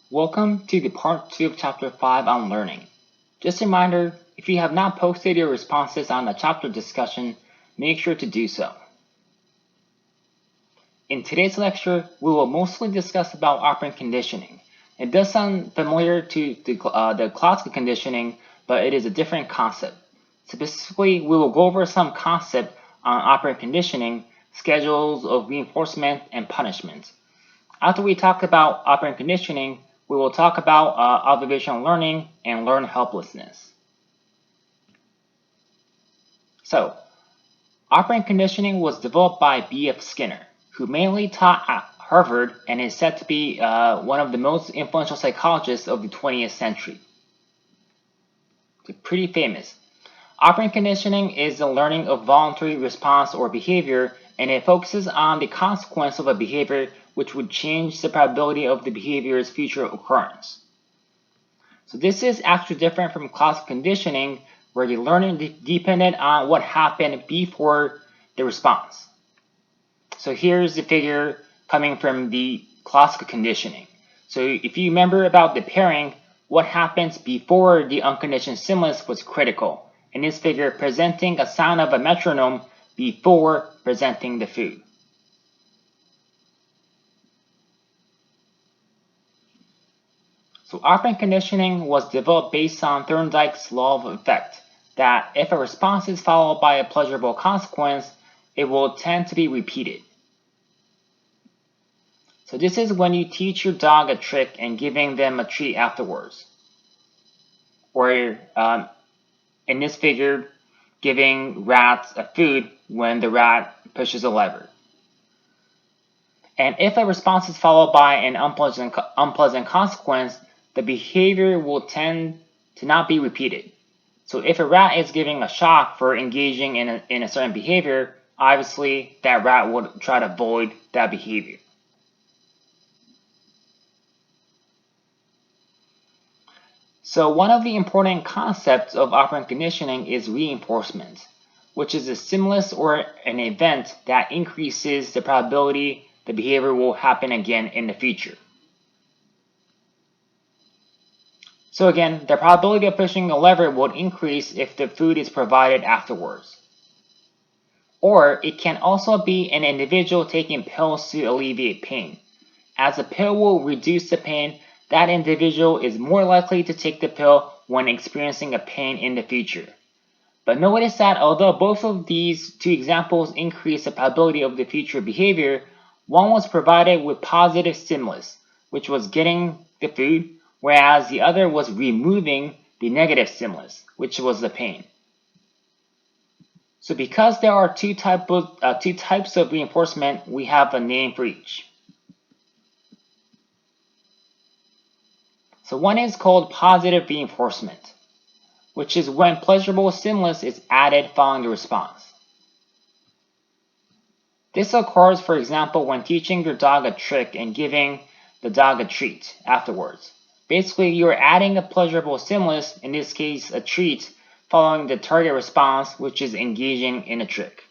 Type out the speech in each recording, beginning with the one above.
Welcome to the part 2 of chapter 5 on learning. Just a reminder, if you have not posted your responses on the chapter discussion, make sure to do so. In today's lecture, we will mostly discuss about operant conditioning. It does sound familiar to the classical conditioning, but it is a different concept. Specifically, we will go over some concept on operant conditioning, schedules of reinforcement, and punishment. After we talk about operant conditioning, we will talk about observational learning and learn helplessness. So, operant conditioning was developed by B.F. Skinner, who mainly taught at Harvard and is said to be one of the most influential psychologists of the 20th century. Pretty famous. Operant conditioning is the learning of voluntary response or behavior, and it focuses on the consequence of a behavior which would change the probability of the behavior's future occurrence. So this is actually different from classical conditioning, where the learning depended on what happened before the response. So here's the figure coming from the classical conditioning. So if you remember about the pairing, what happens before the unconditioned stimulus was critical. In this figure, presenting a sound of a metronome before presenting the food. So operant conditioning was developed based on Thorndike's law of effect, that if a response is followed by a pleasurable consequence, it will tend to be repeated. So this is when you teach your dog a trick and giving them a treat afterwards. Or in this figure, giving rats a food when the rat pushes a lever. And if a response is followed by an unpleasant consequence, the behavior will tend to not be repeated. So if a rat is giving a shock for engaging in a certain behavior, obviously that rat would try to avoid that behavior. So one of the important concepts of operant conditioning is reinforcement, which is a stimulus or an event that increases the probability the behavior will happen again in the future. So again, the probability of pushing a lever would increase if the food is provided afterwards. Or it can also be an individual taking pills to alleviate pain. As the pill will reduce the pain, that individual is more likely to take the pill when experiencing a pain in the future. But notice that although both of these two examples increase the probability of the future behavior, one was provided with positive stimulus, which was getting the food, whereas the other was removing the negative stimulus, which was the pain. So because there are two types of reinforcement, we have a name for each. So one is called positive reinforcement, which is when pleasurable stimulus is added following the response. This occurs, for example, when teaching your dog a trick and giving the dog a treat afterwards. Basically, you're adding a pleasurable stimulus, in this case a treat, following the target response, which is engaging in a trick.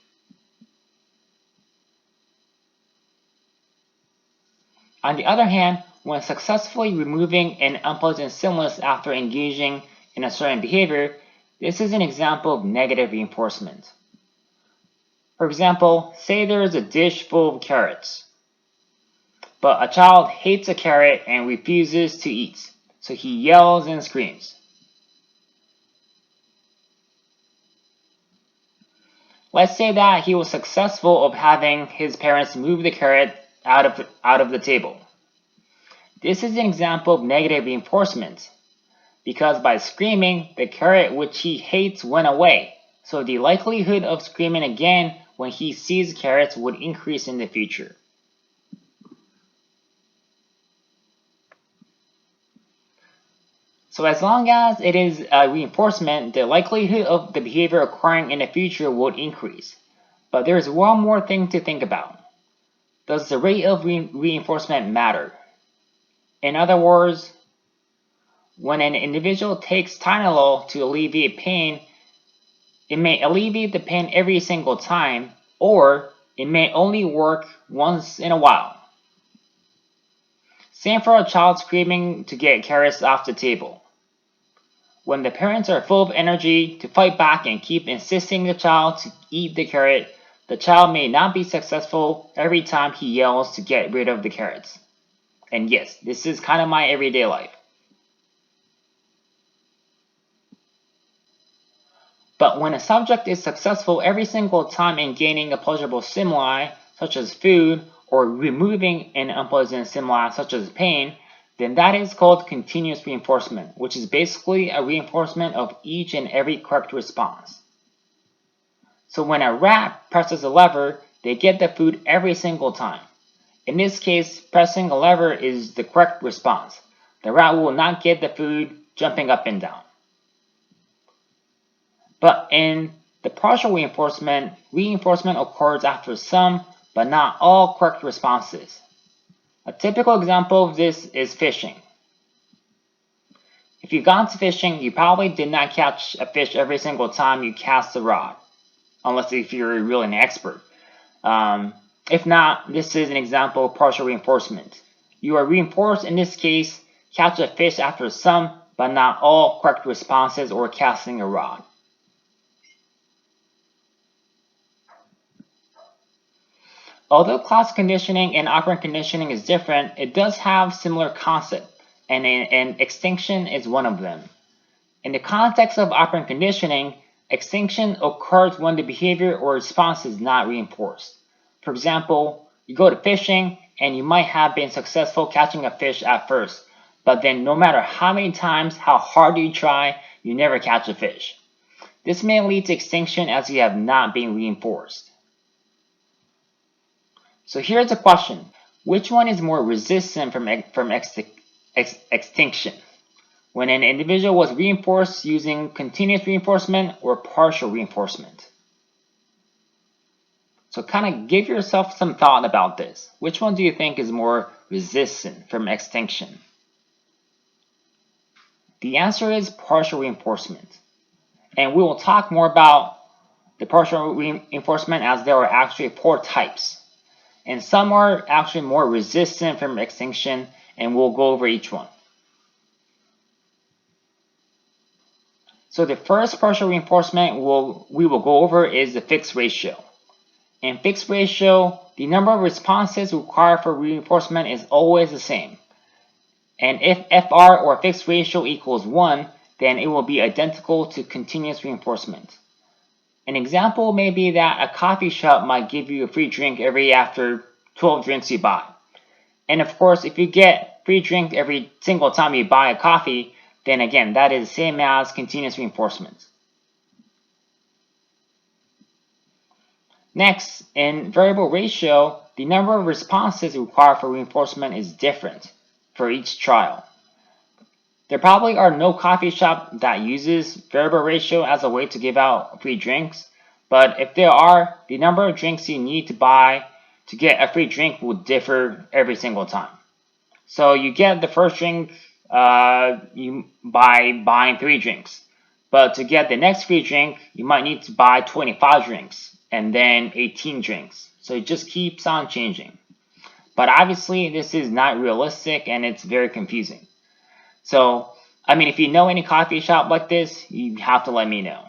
On the other hand, when successfully removing an unpleasant stimulus after engaging in a certain behavior, this is an example of negative reinforcement. For example, say there is a dish full of carrots, but a child hates a carrot and refuses to eat, so he yells and screams. Let's say that he was successful of having his parents move the carrot out of the table. This is an example of negative reinforcement, because by screaming, the carrot which he hates went away, so the likelihood of screaming again when he sees carrots would increase in the future. So as long as it is a reinforcement, the likelihood of the behavior occurring in the future would increase. But there is one more thing to think about. Does the rate of reinforcement matter? In other words, when an individual takes Tylenol to alleviate pain, it may alleviate the pain every single time, or it may only work once in a while. Same for a child screaming to get carrots off the table. When the parents are full of energy to fight back and keep insisting the child to eat the carrot, the child may not be successful every time he yells to get rid of the carrots. And yes, this is kind of my everyday life. But when a subject is successful every single time in gaining a pleasurable stimuli, such as food, or removing an unpleasant stimuli, such as pain, then that is called continuous reinforcement, which is basically a reinforcement of each and every correct response. So when a rat presses a lever, they get the food every single time. In this case, pressing a lever is the correct response. The rat will not get the food jumping up and down. But in the partial reinforcement, reinforcement occurs after some, but not all correct responses. A typical example of this is fishing. If you've gone to fishing, you probably did not catch a fish every single time you cast the rod, unless if you're really an expert. If not, this is an example of partial reinforcement. You are reinforced in this case, catch a fish after some, but not all correct responses or casting a rod. Although classical conditioning and operant conditioning is different, it does have similar concepts, and extinction is one of them. In the context of operant conditioning, extinction occurs when the behavior or response is not reinforced. For example, you go to fishing and you might have been successful catching a fish at first, but then no matter how many times, how hard you try, you never catch a fish. This may lead to extinction as you have not been reinforced. So here's a question. Which one is more resistant from extinction? When an individual was reinforced using continuous reinforcement or partial reinforcement? So kind of give yourself some thought about this. Which one do you think is more resistant from extinction? The answer is partial reinforcement. And we will talk more about the partial reinforcement as there are actually 4 types. And some are actually more resistant from extinction, and we'll go over each one. So the first partial reinforcement we will go over is the fixed ratio. In fixed ratio, the number of responses required for reinforcement is always the same. And if FR or fixed ratio equals 1, then it will be identical to continuous reinforcement. An example may be that a coffee shop might give you a free drink every after 12 drinks you buy. And of course, if you get free drink every single time you buy a coffee, then again, that is the same as continuous reinforcement. Next, in variable ratio, the number of responses required for reinforcement is different for each trial. There probably are no coffee shop that uses variable ratio as a way to give out free drinks, but if there are, the number of drinks you need to buy to get a free drink will differ every single time. So you get the first drink by buying 3 drinks, but to get the next free drink, you might need to buy 25 drinks and then 18 drinks. So it just keeps on changing. But obviously, this is not realistic and it's very confusing. So, if you know any coffee shop like this, you have to let me know.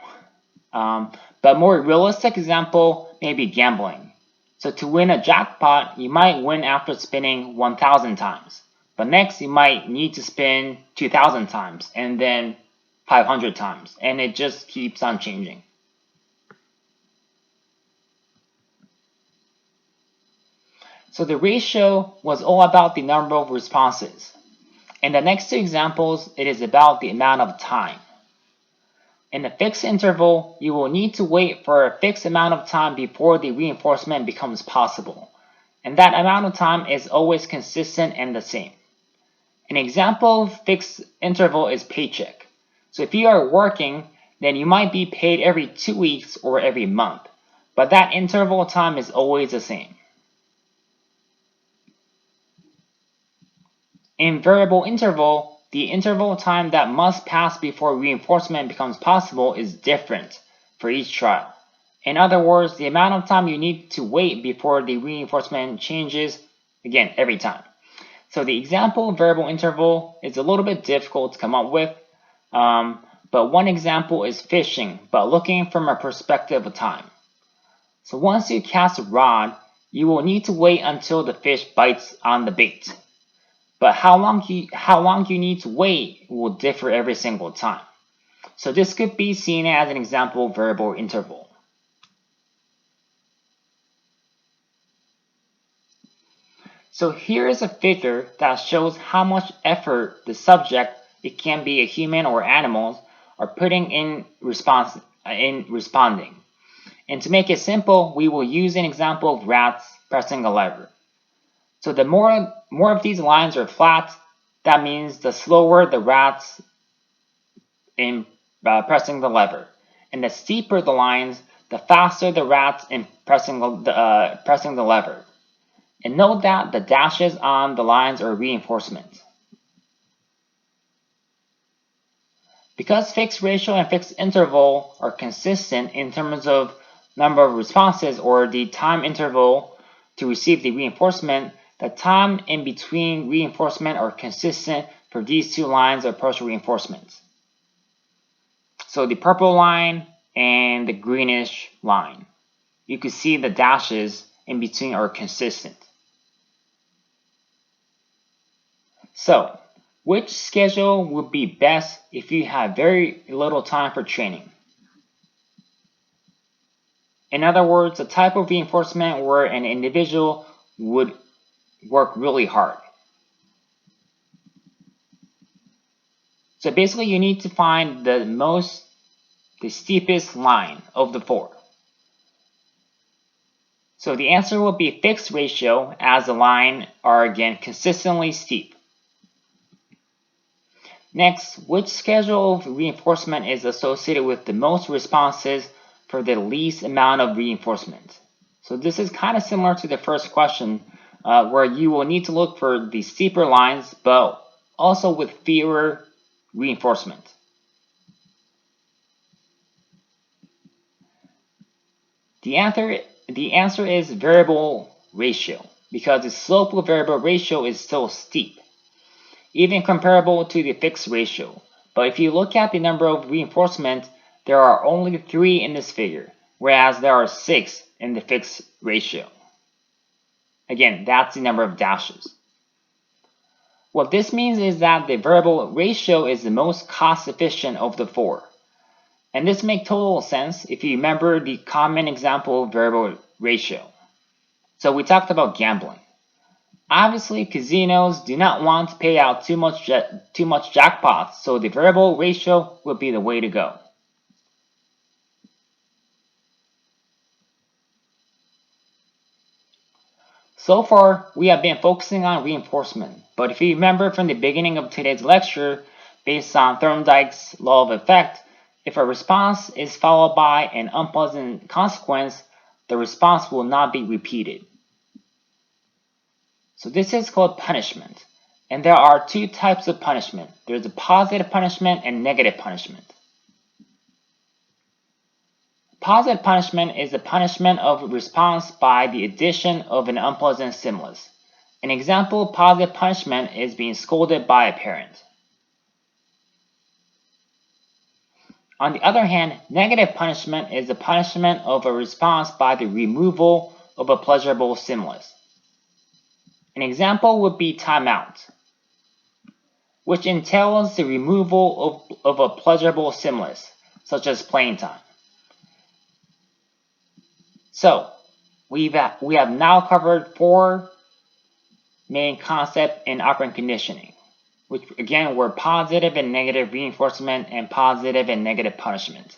But more realistic example may be gambling. So to win a jackpot, you might win after spinning 1,000 times. But next, you might need to spin 2,000 times and then 500 times. And it just keeps on changing. So the ratio was all about the number of responses. In the next 2 examples, it is about the amount of time. In a fixed interval, you will need to wait for a fixed amount of time before the reinforcement becomes possible. And that amount of time is always consistent and the same. An example of fixed interval is paycheck. So if you are working, then you might be paid every 2 weeks or every month. But that interval time is always the same. In variable interval, the interval time that must pass before reinforcement becomes possible is different for each trial. In other words, the amount of time you need to wait before the reinforcement changes, again, every time. So the example variable interval is a little bit difficult to come up with, but one example is fishing, but looking from a perspective of time. So once you cast a rod, you will need to wait until the fish bites on the bait. But how long you need to wait will differ every single time. So this could be seen as an example variable interval. So here is a figure that shows how much effort the subject, it can be a human or animals, are putting in responding. And to make it simple, we will use an example of rats pressing a lever. So the more of these lines are flat, that means the slower the rats in pressing the lever. And the steeper the lines, the faster the rats in pressing the lever. And note that the dashes on the lines are reinforcements. Because fixed ratio and fixed interval are consistent in terms of number of responses or the time interval to receive the reinforcement, the time in between reinforcement are consistent for these two lines of partial reinforcements. So the purple line and the greenish line. You can see the dashes in between are consistent. So, which schedule would be best if you have very little time for training? In other words, the type of reinforcement where an individual would work really hard. So basically you need to find the steepest line of the four. So the answer will be fixed ratio, as the lines are again consistently steep. Next, which schedule of reinforcement is associated with the most responses for the least amount of reinforcement? So this is kind of similar to the first question, where you will need to look for the steeper lines, but also with fewer reinforcement. The answer is variable ratio, because the slope of variable ratio is still steep, even comparable to the fixed ratio. But if you look at the number of reinforcement, there are only 3 in this figure, whereas there are 6 in the fixed ratio. Again, that's the number of dashes. What this means is that the variable ratio is the most cost efficient of the 4. And this makes total sense if you remember the common example of variable ratio. So we talked about gambling. Obviously, casinos do not want to pay out too much jackpots, so the variable ratio will be the way to go. So far, we have been focusing on reinforcement, but if you remember from the beginning of today's lecture, based on Thorndike's law of effect, if a response is followed by an unpleasant consequence, the response will not be repeated. So this is called punishment. And there are 2 types of punishment. There's a positive punishment and negative punishment. Positive punishment is the punishment of response by the addition of an unpleasant stimulus. An example of positive punishment is being scolded by a parent. On the other hand, negative punishment is the punishment of a response by the removal of a pleasurable stimulus. An example would be timeout, which entails the removal of a pleasurable stimulus, such as playing time. So, we have now covered 4 main concepts in operant conditioning, which again were positive and negative reinforcement and positive and negative punishment.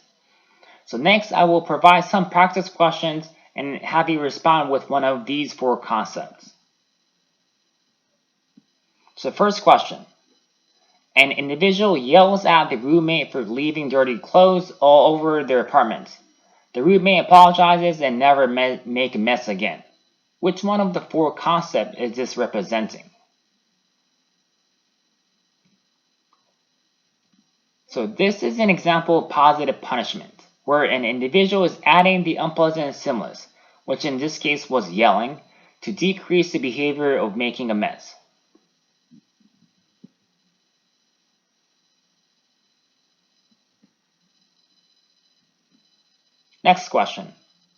So next, I will provide some practice questions and have you respond with one of these 4 concepts. So first question. An individual yells at the roommate for leaving dirty clothes all over their apartment. The roommate apologizes and never make a mess again. Which one of the 4 concepts is this representing? So this is an example of positive punishment, where an individual is adding the unpleasant stimulus, which in this case was yelling, to decrease the behavior of making a mess. Next question.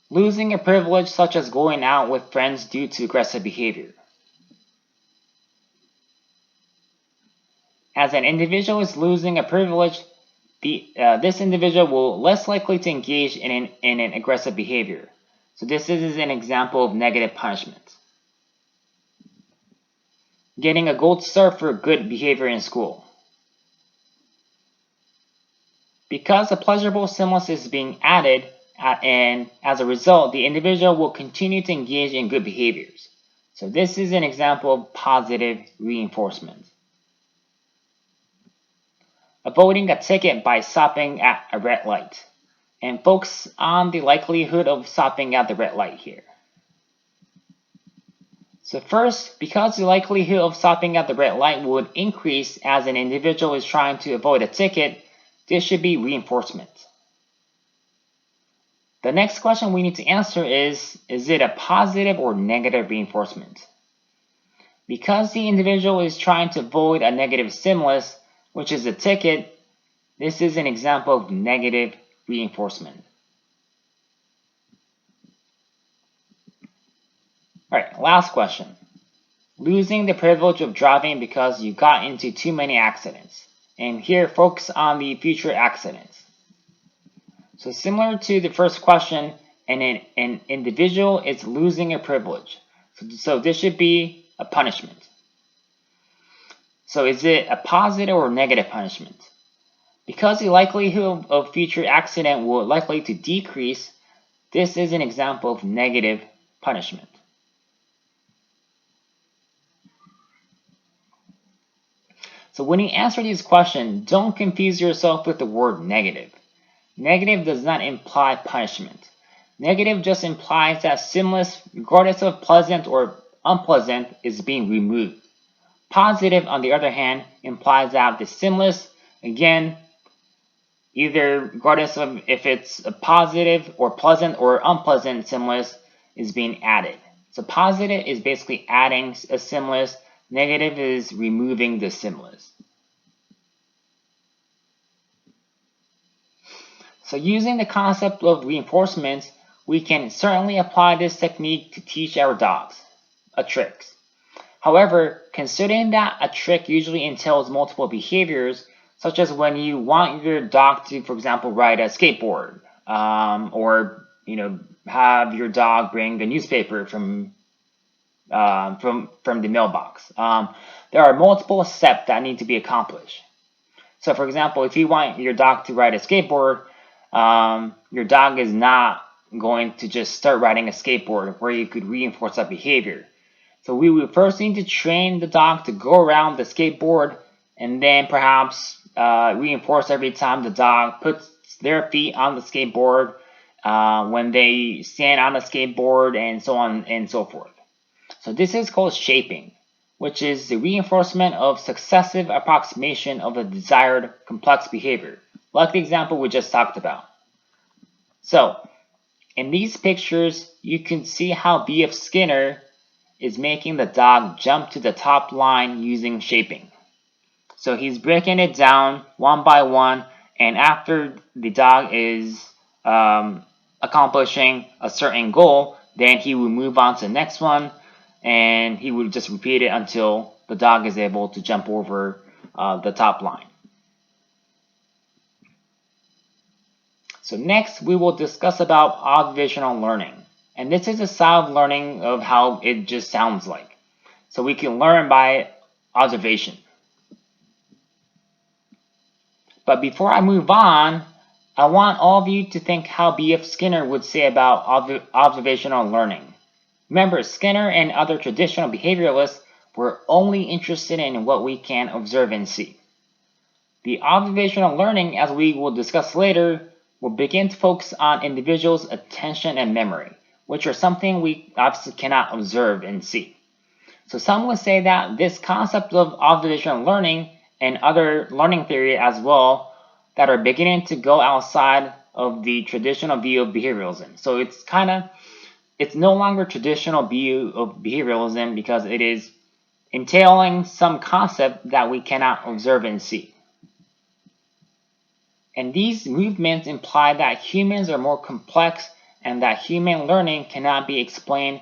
Losing a privilege such as going out with friends due to aggressive behavior. As an individual is losing a privilege, this individual will less likely to engage in an aggressive behavior. So this is an example of negative punishment. Getting a gold star for good behavior in school. Because a pleasurable stimulus is being added, and as a result, the individual will continue to engage in good behaviors. So this is an example of positive reinforcement. Avoiding a ticket by stopping at a red light. And focus on the likelihood of stopping at the red light here. So first, because the likelihood of stopping at the red light would increase as an individual is trying to avoid a ticket, this should be reinforcement. The next question we need to answer is it a positive or negative reinforcement? Because the individual is trying to avoid a negative stimulus, which is a ticket, this is an example of negative reinforcement. Alright, last question. Losing the privilege of driving because you got into too many accidents. And here, focus on the future accidents. So similar to the first question, an individual is losing a privilege. So this should be a punishment. So is it a positive or negative punishment? Because the likelihood of future accident will likely to decrease, this is an example of negative punishment. So when you answer these questions, don't confuse yourself with the word negative. Negative does not imply punishment. Negative just implies that stimulus, regardless of pleasant or unpleasant, is being removed. Positive, on the other hand, implies that the stimulus, again, either regardless of if it's a positive or pleasant or unpleasant stimulus, is being added. So positive is basically adding a stimulus. Negative is removing the stimulus. So using the concept of reinforcement, we can certainly apply this technique to teach our dogs a trick. However, considering that a trick usually entails multiple behaviors, such as when you want your dog to, for example, ride a skateboard, or have your dog bring a newspaper from the mailbox. There are multiple steps that need to be accomplished. So for example, if you want your dog to ride a skateboard, your dog is not going to just start riding a skateboard where you could reinforce that behavior. So we would first need to train the dog to go around the skateboard and then perhaps reinforce every time the dog puts their feet on the skateboard, when they stand on the skateboard, and so on and so forth. So this is called shaping, which is the reinforcement of successive approximation of a desired complex behavior, like the example we just talked about. So in these pictures, you can see how B.F. Skinner is making the dog jump to the top line using shaping. So he's breaking it down one by one, and after the dog is accomplishing a certain goal, then he will move on to the next one, and he will just repeat it until the dog is able to jump over the top line. So next, we will discuss about observational learning. And this is a style of learning of how it just sounds like. So we can learn by observation. But before I move on, I want all of you to think how B.F. Skinner would say about observational learning. Remember, Skinner and other traditional behavioralists were only interested in what we can observe and see. The observational learning, as we will discuss later, will begin to focus on individuals' attention and memory, which are something we obviously cannot observe and see. So some would say that this concept of observational learning and other learning theory as well that are beginning to go outside of the traditional view of behavioralism. So it's no longer traditional view of behavioralism because it is entailing some concept that we cannot observe and see. And these movements imply that humans are more complex and that human learning cannot be explained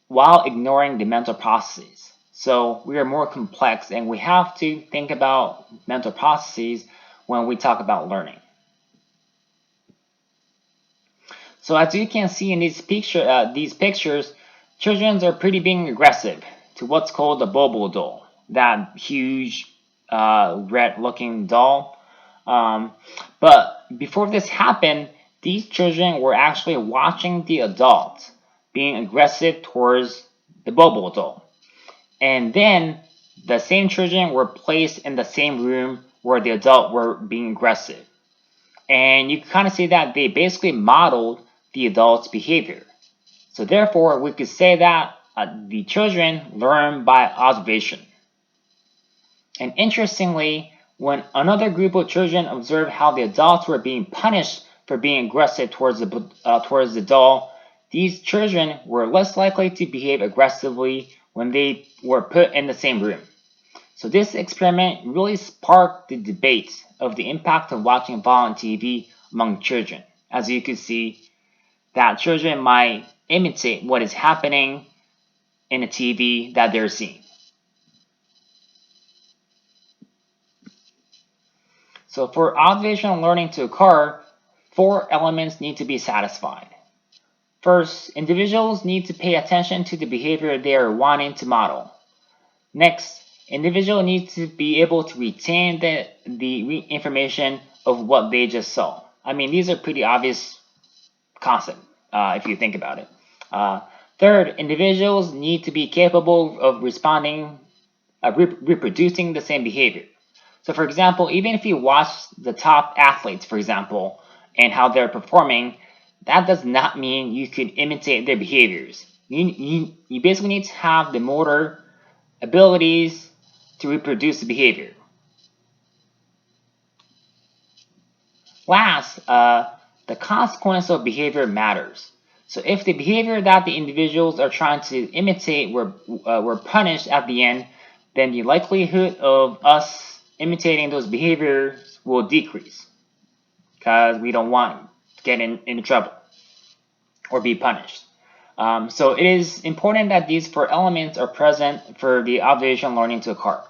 while ignoring the mental processes. So we are more complex and we have to think about mental processes when we talk about learning. So as you can see in these pictures, children are pretty being aggressive to what's called the Bobo doll, that huge red-looking doll. But before this happened, these children were actually watching the adults being aggressive towards the Bobo doll. And then the same children were placed in the same room where the adult were being aggressive. And you can kind of see that they basically modeled the adult's behavior. So therefore, we could say that the children learn by observation. And interestingly, when another group of children observed how the adults were being punished for being aggressive towards the doll, these children were less likely to behave aggressively when they were put in the same room. So this experiment really sparked the debate of the impact of watching violent TV among children. As you can see, that children might imitate what is happening in a TV that they're seeing. So for observational learning to occur, 4 elements need to be satisfied. First, individuals need to pay attention to the behavior they are wanting to model. Next, individual needs to be able to retain the information of what they just saw. I mean, these are pretty obvious concepts if you think about it. Third, individuals need to be capable of responding, reproducing the same behavior. So for example, even if you watch the top athletes, for example, and how they're performing, that does not mean you could imitate their behaviors. You basically need to have the motor abilities to reproduce the behavior. Last, the consequence of behavior matters. So if the behavior that the individuals are trying to imitate were punished at the end, then the likelihood of us imitating those behaviors will decrease because we don't want to get into trouble or be punished. So it is important that these 4 elements are present for the observational learning to occur.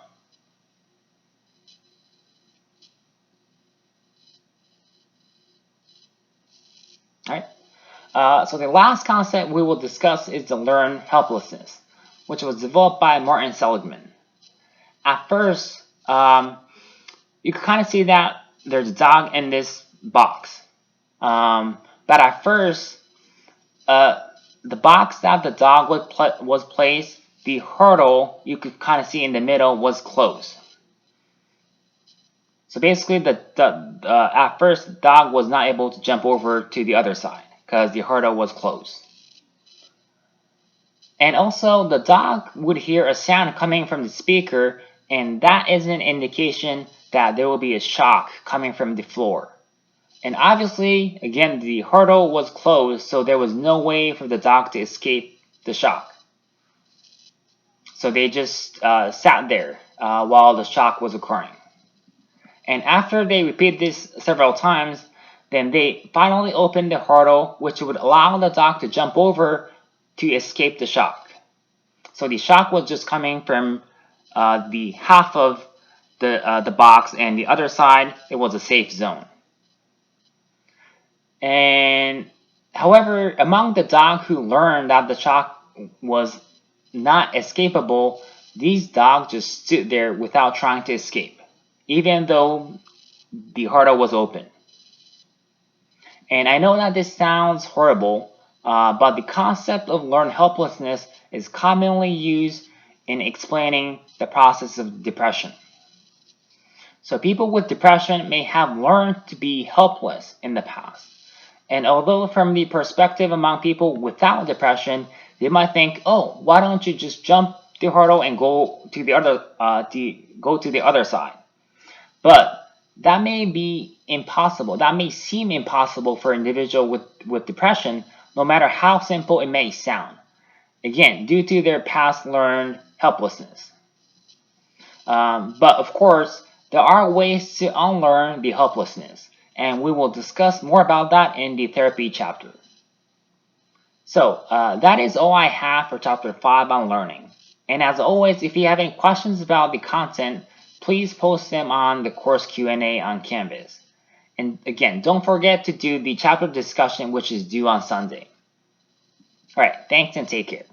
Alright. So the last concept we will discuss is the learned helplessness, which was developed by Martin Seligman. At first, you can kind of see that there's a dog in this box. But at first, the box that the dog was placed, the hurdle you could kind of see in the middle was closed. So basically, at first, the dog was not able to jump over to the other side because the hurdle was closed. And also, the dog would hear a sound coming from the speaker, and that is an indication that there will be a shock coming from the floor. And obviously, again, the hurdle was closed, so there was no way for the dog to escape the shock. So they just sat there while the shock was occurring. And after they repeated this several times, then they finally opened the hurdle, which would allow the dog to jump over to escape the shock. So the shock was just coming from the half of the box, and the other side, it was a safe zone. And however, among the dogs who learned that the shock was not escapable, these dogs just stood there without trying to escape, even though the hurdle was open. And I know that this sounds horrible, but the concept of learned helplessness is commonly used in explaining the process of depression. So people with depression may have learned to be helpless in the past. And although from the perspective among people without depression, they might think, oh, why don't you just jump the hurdle and go to the other side? But that may be impossible. That may seem impossible for an individual with depression, no matter how simple it may sound. Again, due to their past learned helplessness. But of course, There are ways to unlearn the hopelessness, and we will discuss more about that in the therapy chapter. So that is all I have for chapter 5 on learning. And as always, if you have any questions about the content, please post them on the course Q&A on Canvas. And again, don't forget to do the chapter discussion, which is due on Sunday. All right, thanks and take care.